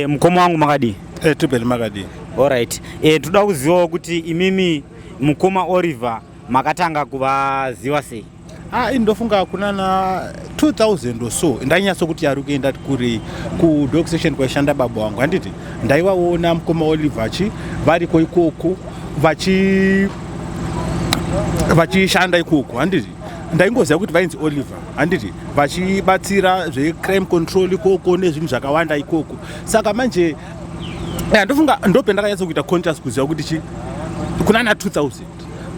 Mukoma wangu makadi. Tibeli makadi. Alright. Toda kuziva kuti imimi Mukoma Oliver makatanga kuvaziva sei? Indofunga kunana 2000 or so. Ndanyatso kuti ari kuenda kuri ku dog station kwashanda baba wangu. Handiti ndaivaona Mukoma Oliver variko ikoko vachishanda ikoko. Handiti ndaingoziva kuti vainzi Oliver. Handiti vachibatsira zvecrime control ikoko nezvinhu zvakawanda ikoko. Saka manje ndofunga ndopendakanyatso kuita conscious kuziva kuti kunana 2000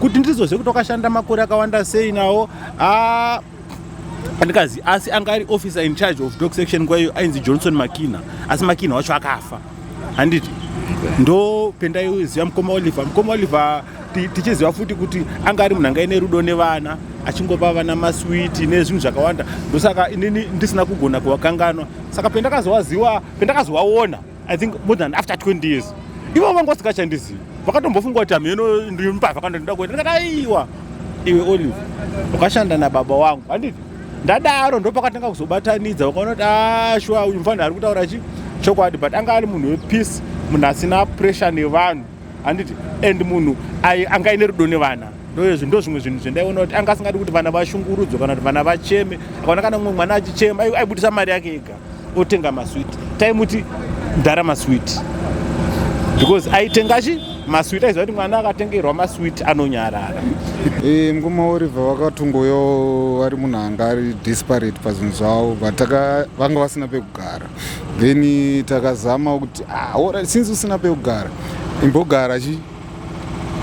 kuti ndizozve kuti wakashanda makore akawanda sei nawo andikazi asi anga ari officer in charge of dog section kwayo ainzi Johnson Makina, asi Makina wacho akafa. Handiti ndo pendaiziva Mukoma Oliver tichiziva futi kuti anga ari munhu anga ine rudo nevana achingopa vana maswiti nezvinhu zvakawanda. Ndosaka inini ndisina kugona kuvakanganwa, saka pendakazovaona I think more than after 20 years ivo vanga vasikachandizivi vakatombofunga kuti hameno ndiri mbavha kana ndoda kuenda. Ndikati aiwa iwe Oliver wakashanda nababa wangu. Handiti ndadaro ndopakatanga kuzobatanidza vakaona kuti shuwa uyu mufanira ari kutaura chokwadi, but anga ari munhu wepeace, munhu asina pressure nevanhu. Handiti and munhu anga ine rudo nevana. Ndo zvimwe zvinhu zvendaiona kuti anga asingadi kuti vana vashungurudzwe kana kuti vana vacheme. Akaona kana mumwe mwana achichema aibudisa mari yake ega otenga maswiti. Taimuti Mudhara maswiti because aitenga maswiti aiziva kuti mwana akatengerwa maswiti anonyarara. Mukoma Oliver wakatongoyo ari munhu anga ari desperate pazvinhu zvavo, but vanga vasina pekugara. Then takazama kuti since usina pekugara imbogara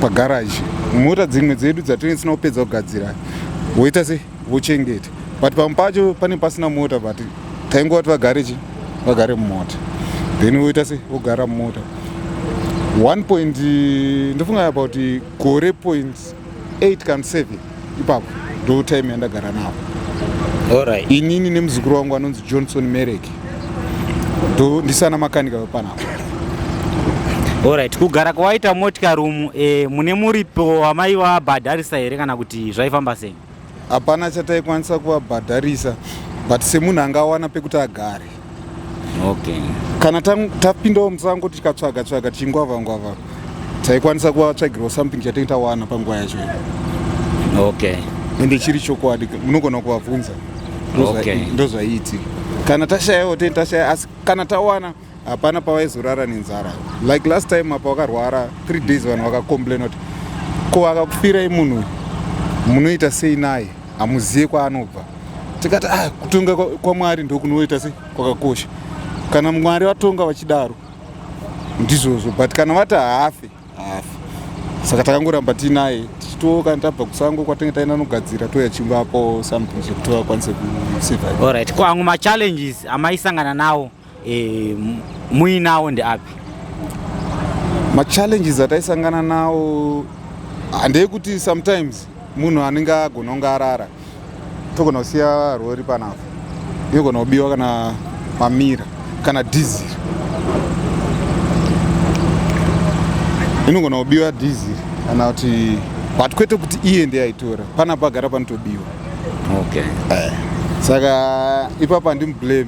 pagaraji. Mota dzimwe dzedu dzatinetsina kupedza kugadzira woita se wochengeta, but pamwe pacho pane pasina mota, but taingova kuti vagare mumota. Then woita se wogara mumota. Ndofunga about gore 0.8 kana 7 ipapo ndo time yandagara navo. Alright. Inini nemuzukuru wangu anonzi Johnson Merek ndo ndisana makanika wepanapo. Alright. Kugara kwaita motikari umu mune muripo wamaivabhadharisa here kana kuti zvaifamba sei? Hapana chataikwanisa kuvabhadharisa, but semunhu angawana pekuti agare. Okay. Kana tapindawo musango tikatsvaga tichingwavha taikwanisa kuvatsvagirawo something chatinge tawana panguva yacho. Okay. Ende chiri chokwadi munogona kuvabvunza. Okay. Ndozvaiitika. Kana tashayawo tashaya, asi kana tawana hapana pavaizorara nenzara. Like last time apa wakarwara 3 days vanhu vakacomplaina kuti ko akakufirai munhu munoita sei naye, hamuzive kwaanobva. Tikati kutonga kwaMwari ndokunoita sei kwakakosha. Kana Mwari vatonga vachidaro ndizvozvo, but kana vati hafe. Saka takangoramba tinaye tichitoka tabva kusango kwatinge taenda nogadzira toya chimbapo something zvekuti vakwanise kusurvive. Alright. Kwangu machallenges amaisangana nawo muinawo ndeapi? Machallenges ataisangana nawo ndeyekuti sometimes munhu anenge agona kunge arara togona kusiya rori panapo, inogona kubiwa kana mamira kana diesel, inogona kubiwa diesel kana kuti but kwete kuti iye ndeyaitora panapa agara panotobiwa. Okay. Saka ipapa handimublame.